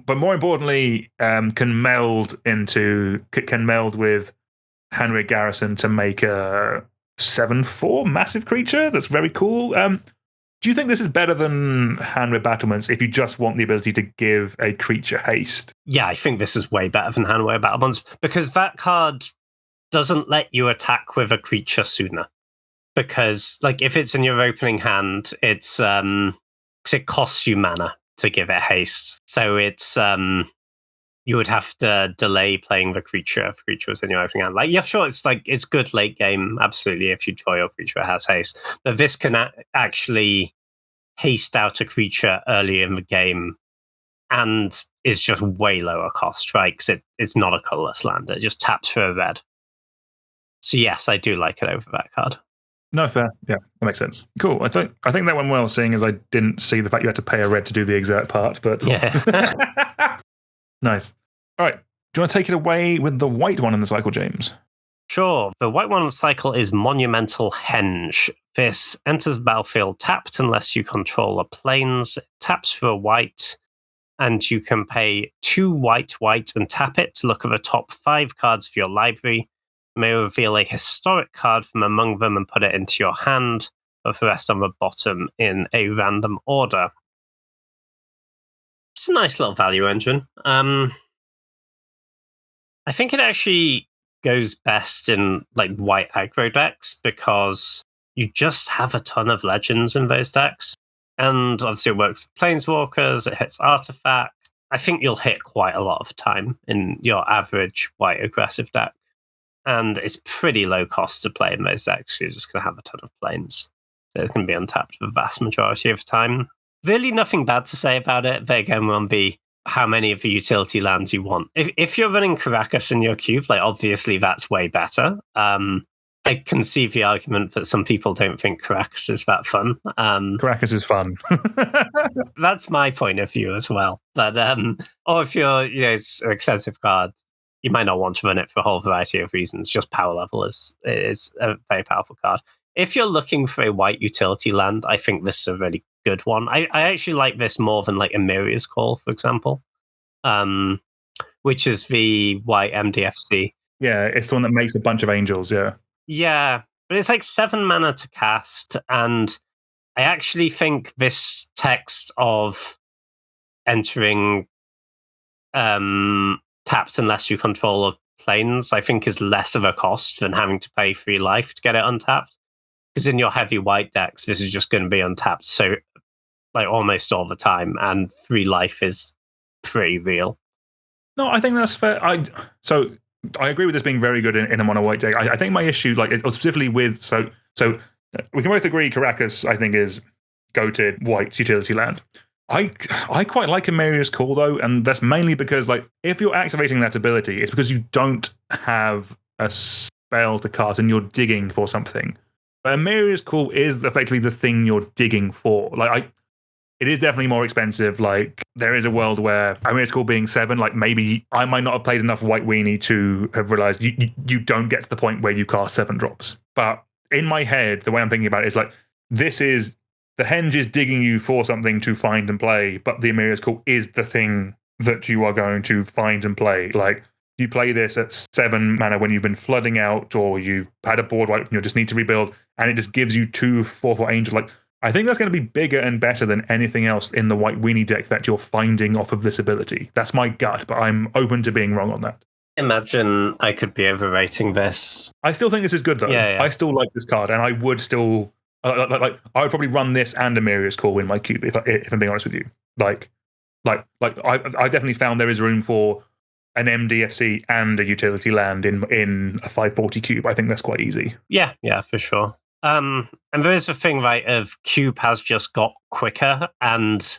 but more importantly, can meld with Hanwig Garrison to make a 7/4 massive creature. That's very cool. Do you think this is better than Hanwig Battlements if you just want the ability to give a creature haste? Yeah, I think this is way better than Hanwig Battlements because that card doesn't let you attack with a creature sooner. Because, like, if it's in your opening hand, it costs you mana to give it haste. So it's you would have to delay playing the creature if the creature was in your opening hand. Like, yeah, sure, it's good late game, absolutely, if you draw your creature has haste. But this can actually haste out a creature early in the game and is just way lower cost, right? Because it's not a colorless land. It just taps for a red. So yes, I do like it over that card. No, fair. Yeah, that makes sense. Cool. I think that went well, seeing as I didn't see the fact you had to pay a red to do the exert part, but yeah. Nice. All right. Do you want to take it away with the white one in the cycle, James? Sure. The white one in the cycle is Monumental Henge. This enters the battlefield tapped unless you control a plains. It taps for a white, and you can pay 2 white and tap it to look at the top 5 cards of your library. You may reveal a historic card from among them and put it into your hand, with the rest on the bottom in a random order. It's a nice little value engine. I think it actually goes best in like white aggro decks because you just have a ton of legends in those decks. And obviously it works with planeswalkers, it hits artifact. I think you'll hit quite a lot of time in your average white aggressive deck. And it's pretty low cost to play in those decks. You're just going to have a ton of planes. So it's going to be untapped the vast majority of the time. Really nothing bad to say about it. But again, will be how many of the utility lands you want. If you're running Caracas in your cube, like obviously that's way better. I can see the argument that some people don't think Caracas is that fun. Caracas is fun. That's my point of view as well. But or if you're, it's an expensive card, you might not want to run it for a whole variety of reasons. Just power level is a very powerful card. If you're looking for a white utility land, I think this is a really good one. I actually like this more than like Emeria's Call, for example, which is the white MDFC. Yeah, it's the one that makes a bunch of angels, yeah. Yeah, but it's like 7 mana to cast, and I actually think this text of entering taps unless you control a planes, I think is less of a cost than having to pay 3 life to get it untapped. Because in your heavy white decks, this is just going to be untapped so like almost all the time, and 3 life is pretty real. No, I think that's fair. I agree with this being very good in a mono white deck. I think my issue, like specifically with so we can both agree Caracas, I think, is goated white utility land. I quite like Emeria's Call though, and that's mainly because like if you're activating that ability, it's because you don't have a spell to cast and you're digging for something. But Emeria's Call is effectively the thing you're digging for. Like it is definitely more expensive. Like there is a world where Emeria's Call being 7, like maybe I might not have played enough White Weenie to have realized you don't get to the point where you cast 7 drops. But in my head, the way I'm thinking about it is like this is the Henge is digging you for something to find and play, but the Emeria's Call is the thing that you are going to find and play. Like you play this at 7 mana when you've been flooding out, or you've had a board wipe and you just need to rebuild, and it just gives you 2 4/4 angel. Like I think that's going to be bigger and better than anything else in the White Weenie deck that you're finding off of this ability. That's my gut, but I'm open to being wrong on that. Imagine I could be overrating this. I still think this is good though. Yeah. I still like this card, and I would still I would probably run this and Emeria's Call in my cube if I'm being honest with you. Like I definitely found there is room for an MDFC and a utility land in a 540 cube. I think that's quite easy. Yeah, for sure. And there is the thing, right, of cube has just got quicker, and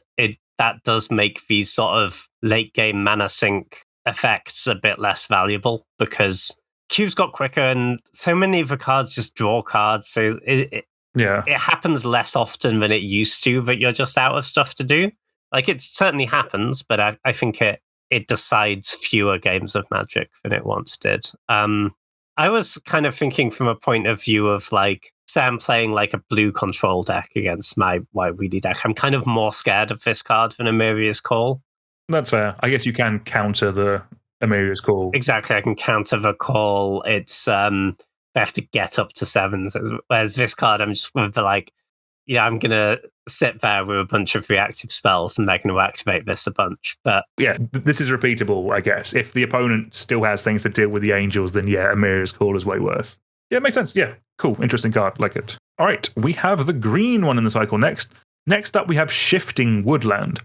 that does make these sort of late game mana sink effects a bit less valuable because cube's got quicker, and so many of the cards just draw cards. So it happens less often than it used to that you're just out of stuff to do. Like it certainly happens, but I think it decides fewer games of Magic than it once did. I was kind of thinking from a point of view of like, say I'm playing like a blue control deck against my white weedy deck. I'm kind of more scared of this card than Emeria's Call. That's fair. I guess you can counter the Amelia's Call. Exactly, I can counter the call. It's they have to get up to 7s, whereas this card, I'm just with the like, yeah, I'm gonna sit there with a bunch of reactive spells and they're gonna activate this a bunch. But yeah, this is repeatable, I guess. If the opponent still has things to deal with the angels, then yeah, Amelia's Call is way worse. Yeah, it makes sense. Yeah, cool, interesting card, like it. All right, we have the green one in the cycle next. Next up, we have Shifting Woodland.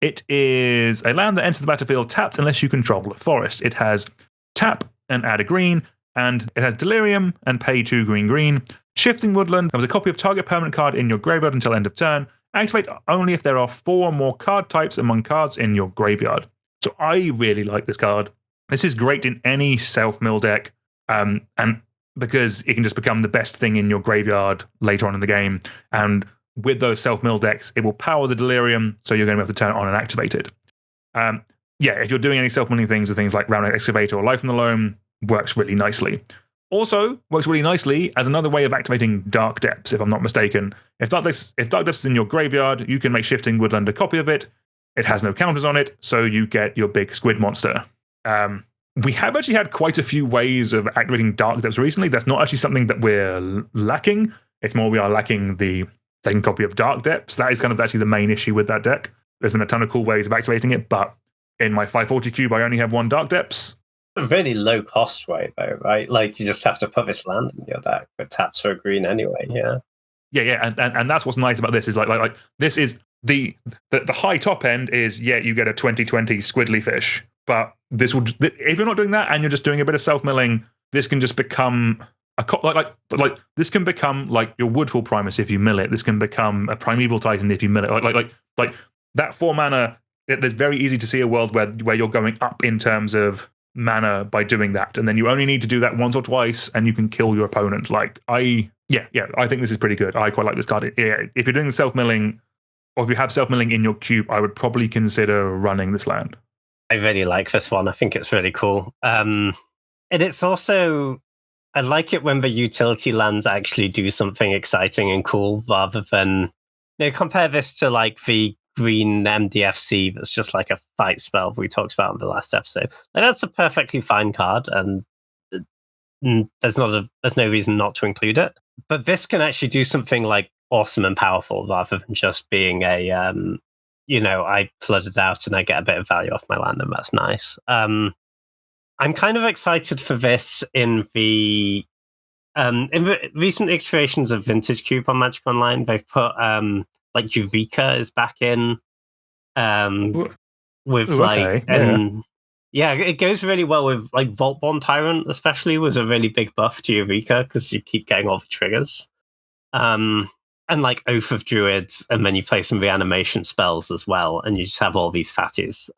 It is a land that enters the battlefield tapped unless you control a forest. It has tap and add a green, and it has Delirium and pay 2 green. Shifting Woodland comes a copy of target permanent card in your graveyard until end of turn. Activate only if there are 4 or more card types among cards in your graveyard. So I really like this card. This is great in any self-mill deck, and because it can just become the best thing in your graveyard later on in the game. And with those self-mill decks, it will power the Delirium, so you're going to be able to turn it on and activate it. Yeah, if you're doing any self-milling things with things like Round Excavator or Life from the Loam, works really nicely. Also, works really nicely as another way of activating Dark Depths, if I'm not mistaken. If Dark Depths is in your graveyard, you can make Shifting Woodland a copy of it. It has no counters on it, so you get your big squid monster. We have actually had quite a few ways of activating Dark Depths recently. That's not actually something that we're lacking. It's more we are lacking the second copy of Dark Depths. That is kind of actually the main issue with that deck. There's been a ton of cool ways of activating it, but in my 540 cube, I only have 1 Dark Depths. A really low cost way, though, right? Like, you just have to put this land in your deck, but taps for a green anyway, yeah. Yeah, and that's what's nice about this is like this is the high top end is, yeah, you get a 2020 squiddly fish, but this will, if you're not doing that and you're just doing a bit of self-milling, this can just become like this can become like your Woodfall Primus if you mill it. This can become a Primeval Titan if you mill it. Like that 4 mana. There's very easy to see a world where you're going up in terms of mana by doing that, and then you only need to do that once or twice, and you can kill your opponent. Like I think this is pretty good. I quite like this card. Yeah, if you're doing self-milling, or if you have self-milling in your cube, I would probably consider running this land. I really like this one. I think it's really cool. And it's also, I like it when the utility lands actually do something exciting and cool rather than, compare this to like the green MDFC that's just like a fight spell we talked about in the last episode. Like, that's a perfectly fine card, and there's no reason not to include it. But this can actually do something like awesome and powerful rather than just being a, I flooded out and I get a bit of value off my land, and that's nice. I'm kind of excited for this in the recent iterations of Vintage Cube on Magic Online. They've put like Eureka is back in with like, and yeah, it goes really well with like Vaultborn Tyrant, especially, was a really big buff to Eureka because you keep getting all the triggers. And like Oath of Druids, and then you play some reanimation spells as well, and you just have all these fatties.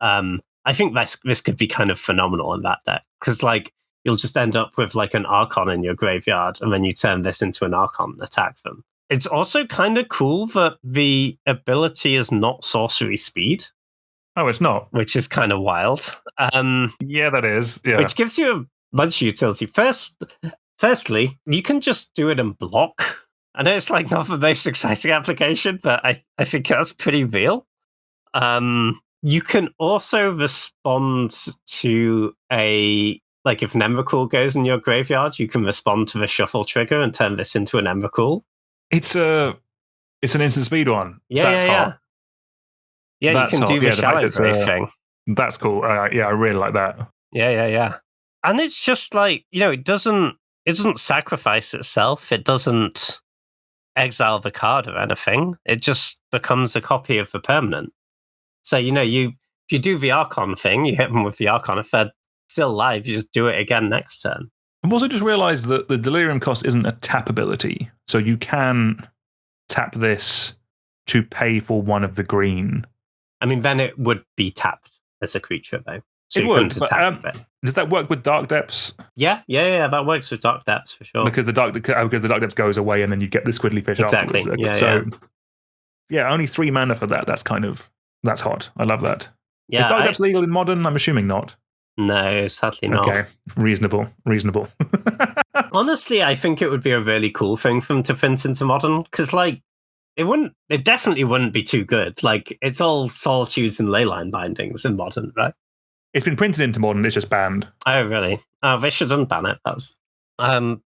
I think this could be kind of phenomenal in that deck, because like you'll just end up with like an Archon in your graveyard, and then you turn this into an Archon and attack them. It's also kind of cool that the ability is not sorcery speed. Oh, it's not? Which is kind of wild. Yeah, that is. Yeah. Which gives you a bunch of utility. Firstly, you can just do it and block. I know it's like not the most exciting application, but I think that's pretty real. You can also respond to like if an Emrakul goes in your graveyard, you can respond to the shuffle trigger and turn this into an Emrakul. It's an instant speed one. Yeah, that's hot. Yeah, that's you can hot. do the shallow grave thing. That's cool. Yeah, I really like that. Yeah. And it's just like, it doesn't sacrifice itself. It doesn't exile the card or anything. It just becomes a copy of the permanent. So, if you do the Archon thing, you hit them with the Archon. If they're still alive, you just do it again next turn. I've also just realized that the Delirium cost isn't a tap ability. So you can tap this to pay for 1 of the green. I mean, then it would be tapped as a creature, though. So it would. But, does that work with Dark Depths? Yeah, that works with Dark Depths for sure. Because the Dark Depths goes away, and then you get the squiddly fish exactly. Afterwards. Yeah, only 3 mana for that. That's hot. I love that. Yeah, is Dark Depths legal in Modern? I'm assuming not. No, sadly not. Okay, reasonable. Honestly, I think it would be a really cool thing for them to print into Modern, because like It definitely wouldn't be too good. Like, it's all solitudes and leyline bindings in Modern, right? It's been printed into Modern, it's just banned. Oh, really? Oh, they should unban it.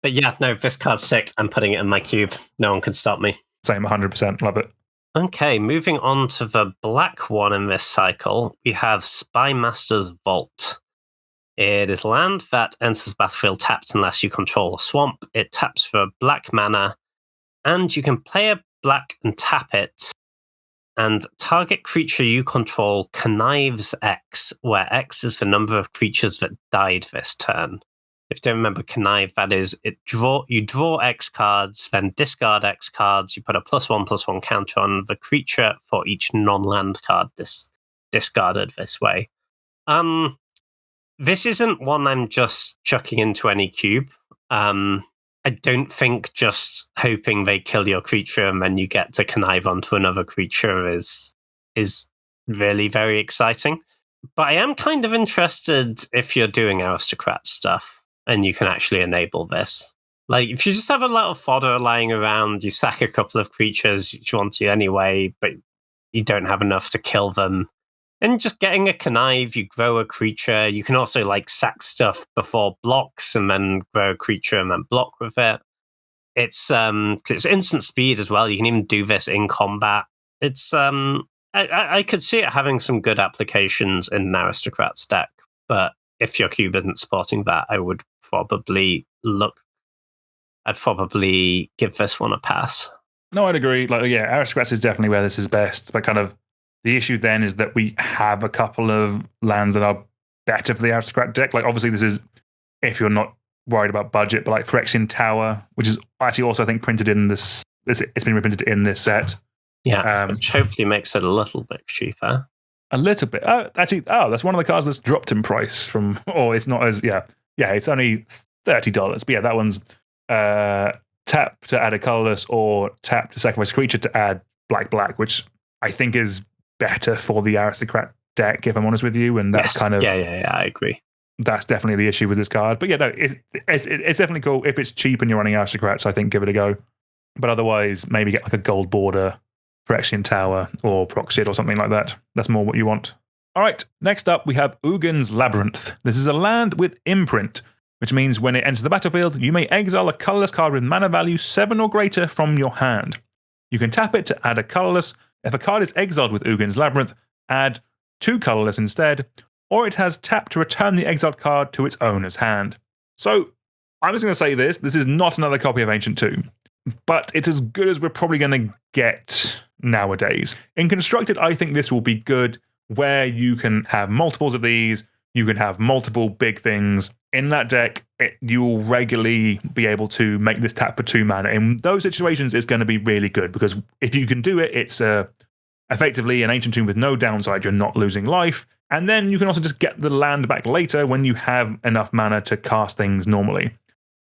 But yeah, no, this card's sick. I'm putting it in my cube. No one can stop me. Same, 100%. Love it. Okay, moving on to the black one in this cycle, we have Spymaster's Vault. It is land that enters the battlefield tapped unless you control a swamp. It taps for black mana, and you can play a black and tap it, and target creature you control connives X, where X is the number of creatures that died this turn. If you don't remember connive, that is, you draw X cards, then discard X cards, you put a +1/+1 counter on the creature for each non-land card discarded this way. This isn't one I'm just chucking into any cube. I don't think just hoping they kill your creature and then you get to connive onto another creature is really very exciting. But I am kind of interested if you're doing aristocrat stuff and you can actually enable this. Like, if you just have a lot of fodder lying around, you sack a couple of creatures you want to anyway, but you don't have enough to kill them, and just getting a connive, you grow a creature. You can also like sack stuff before blocks and then grow a creature and then block with it. It's instant speed as well. You can even do this in combat. It's I could see it having some good applications in an aristocrat's deck, but if your cube isn't supporting that, I'd probably give this one a pass. No, I'd agree. Like, yeah, aristocrats is definitely where this is best, but kind of the issue then is that we have a couple of lands that are better for the aristocrat deck. Like, obviously, this is if you're not worried about budget, but like Phyrexian Tower, which is actually also, I think, printed in this. It's been reprinted in this set. Yeah, which hopefully makes it a little bit cheaper. A little bit. That's one of the cards that's dropped in price from. Oh, it's not as it's only $30. But yeah, that one's tap to add a colorless or tap to sacrifice a creature to add black, which I think is better for the aristocrat deck, if I'm honest with you. And that's kind of I agree. That's definitely the issue with this card. But yeah, no, it's definitely cool. If it's cheap and you're running aristocrats, I think give it a go. But otherwise, maybe get like a gold border Phyrexian Tower or Proxid or something like that. That's more what you want. All right, next up we have Ugin's Labyrinth. This is a land with imprint, which means when it enters the battlefield, you may exile a colorless card with mana value 7 or greater from your hand. You can tap it to add a colorless. If a card is exiled with Ugin's Labyrinth, add 2 colorless instead, or it has tap to return the exiled card to its owner's hand. So, I'm just going to say this is not another copy of Ancient Tomb, but it's as good as we're probably going to get nowadays. In Constructed, I think this will be good, where you can have multiples of these, you can have multiple big things. In that deck, you will regularly be able to make this tap for 2 mana. In those situations, it's going to be really good, because if you can do it, it's effectively an Ancient Tomb with no downside. You're not losing life. And then you can also just get the land back later when you have enough mana to cast things normally.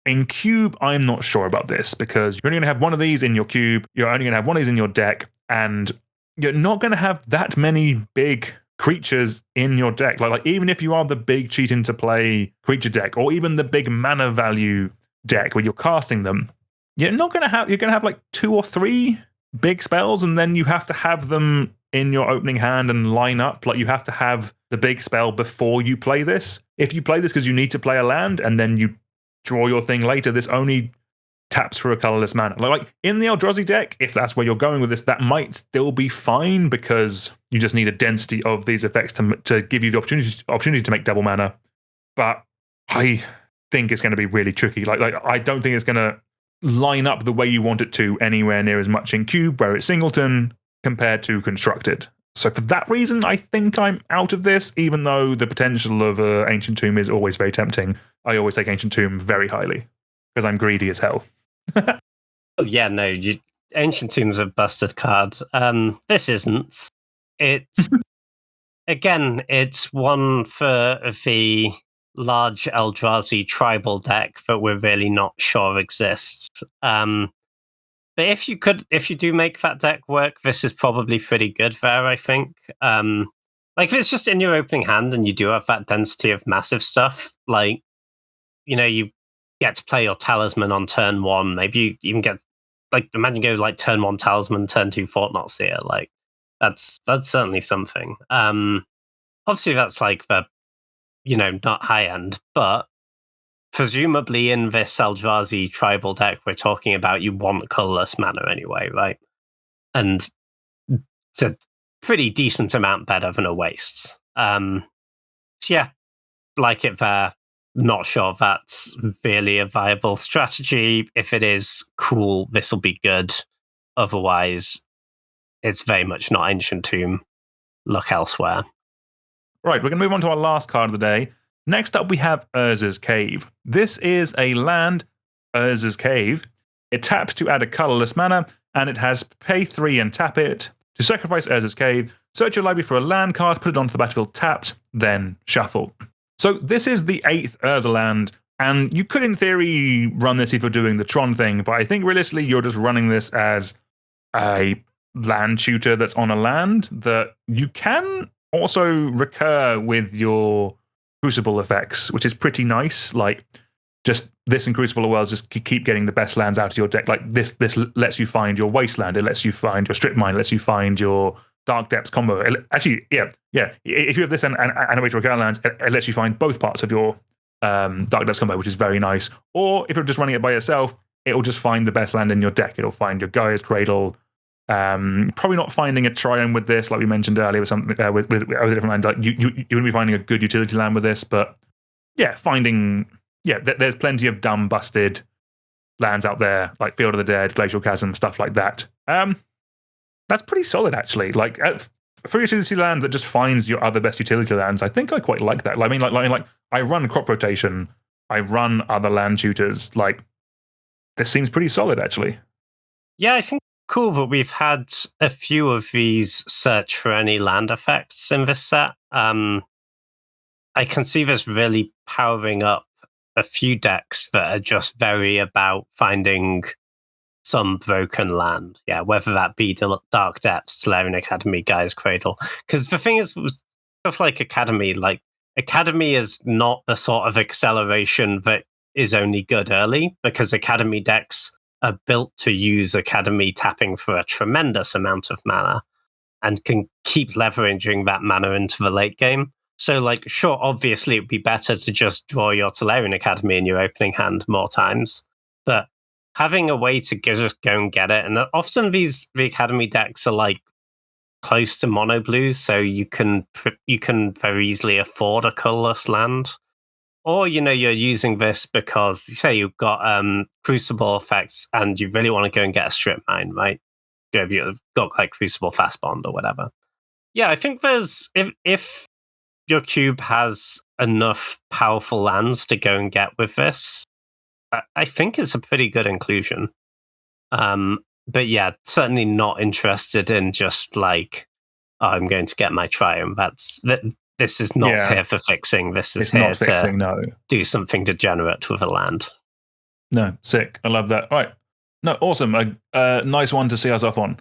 In Cube, I'm not sure about this, because you're only going to have one of these in your cube, you're only going to have one of these in your deck, and you're not going to have that many big creatures in your deck. Like even if you are the big cheating to play creature deck, or even the big mana value deck where you're casting them, you're going to have like 2 or 3 big spells, and then you have to have them in your opening hand and line up. Like, you have to have the big spell before you play this. If you play this because you need to play a land and then you draw your thing later, this only taps for a colorless mana. Like in the Eldrazi deck, if that's where you're going with this, that might still be fine, because you just need a density of these effects to give you the opportunity to make double mana. But I think it's going to be really tricky. Like I don't think it's going to line up the way you want it to anywhere near as much in Cube, where it's singleton, compared to Constructed. So for that reason, I think I'm out of this, even though the potential of Ancient Tomb is always very tempting. I always take Ancient Tomb very highly, because I'm greedy as hell. Oh yeah, no, Ancient Tomb's a busted card. This isn't. It's again, it's one for the large Eldrazi tribal deck that we're really not sure exists. But if you do make that deck work, this is probably pretty good there, I think. Like, if it's just in your opening hand and you do have that density of massive stuff, like, you get to play your Talisman on turn 1. Maybe you even get like imagine go like turn 1 Talisman, turn 2 Fortnite Seer. Like that's certainly something. Obviously that's like the not high end, but presumably in this Eldrazi tribal deck we're talking about, you want colorless mana anyway, right? And it's a pretty decent amount better than a wastes. So yeah, like it there. Not sure that's really a viable strategy. If it is, cool, this will be good. Otherwise, it's very much not Ancient Tomb. Look elsewhere. Right, we're going to move on to our last card of the day. Next up, we have Urza's Cave. This is a land, Urza's Cave. It taps to add a colorless mana, and it has pay 3 and tap it. To sacrifice Urza's Cave, search your library for a land card, put it onto the battlefield tapped, then shuffle. So this is the 8th Urza land, and you could in theory run this if you're doing the Tron thing, but I think realistically you're just running this as a land tutor that's on a land that you can also recur with your Crucible effects, which is pretty nice. Like, just this and Crucible of Worlds just keep getting the best lands out of your deck. Like, this lets you find your Wasteland, it lets you find your Strip Mine, it lets you find your Dark Depths combo. Actually, yeah. If you have this and a way to recur lands, it lets you find both parts of your Dark Depths combo, which is very nice. Or if you're just running it by yourself, it'll just find the best land in your deck. It'll find your Gaia's Cradle. Probably not finding a Triome with this, like we mentioned earlier, with something with other different lands. Like you wouldn't be finding a good utility land with this, but yeah, there's plenty of dumb, busted lands out there, like Field of the Dead, Glacial Chasm, stuff like that. That's pretty solid, actually. Like, for a utility land that just finds your other best utility lands, I think I quite like that. I mean, like I run crop rotation, I run other land tutors. Like, this seems pretty solid, actually. Yeah, I think cool that we've had a few of these search for any land effects in this set. I can see this really powering up a few decks that are just very about finding some broken land. Yeah, whether that be Dark Depths, Tolarian Academy, Gaia's Cradle. Because the thing is, stuff like Academy is not the sort of acceleration that is only good early, because Academy decks are built to use Academy tapping for a tremendous amount of mana and can keep leveraging that mana into the late game. So, like, sure, obviously it would be better to just draw your Tolarian Academy in your opening hand more times, but having a way to just go and get it, and often the Academy decks are like close to mono blue, so you can very easily afford a colorless land. Or, you're using this because, say, you've got Crucible effects and you really want to go and get a Strip Mine, right? If you've got like Crucible Fast Bond or whatever. Yeah, I think if your cube has enough powerful lands to go and get with this, I think it's a pretty good inclusion. But yeah, certainly not interested in just like, I'm going to get my Triumph. This is not here for fixing. This is here to do something degenerate with a land. No, sick. I love that. All right. No, awesome. A nice one to see us off on.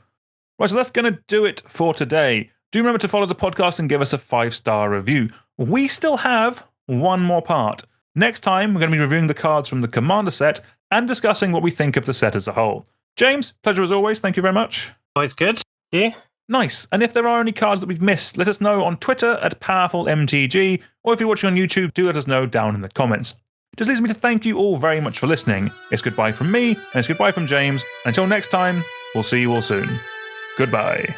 Right, so that's going to do it for today. Do remember to follow the podcast and give us a 5-star review. We still have one more part. Next time, we're going to be reviewing the cards from the Commander set and discussing what we think of the set as a whole. James, pleasure as always. Thank you very much. Always good. Yeah. Nice. And if there are any cards that we've missed, let us know on Twitter at PowerfulMTG, or if you're watching on YouTube, do let us know down in the comments. Just leaves me to thank you all very much for listening. It's goodbye from me, and it's goodbye from James. Until next time, we'll see you all soon. Goodbye.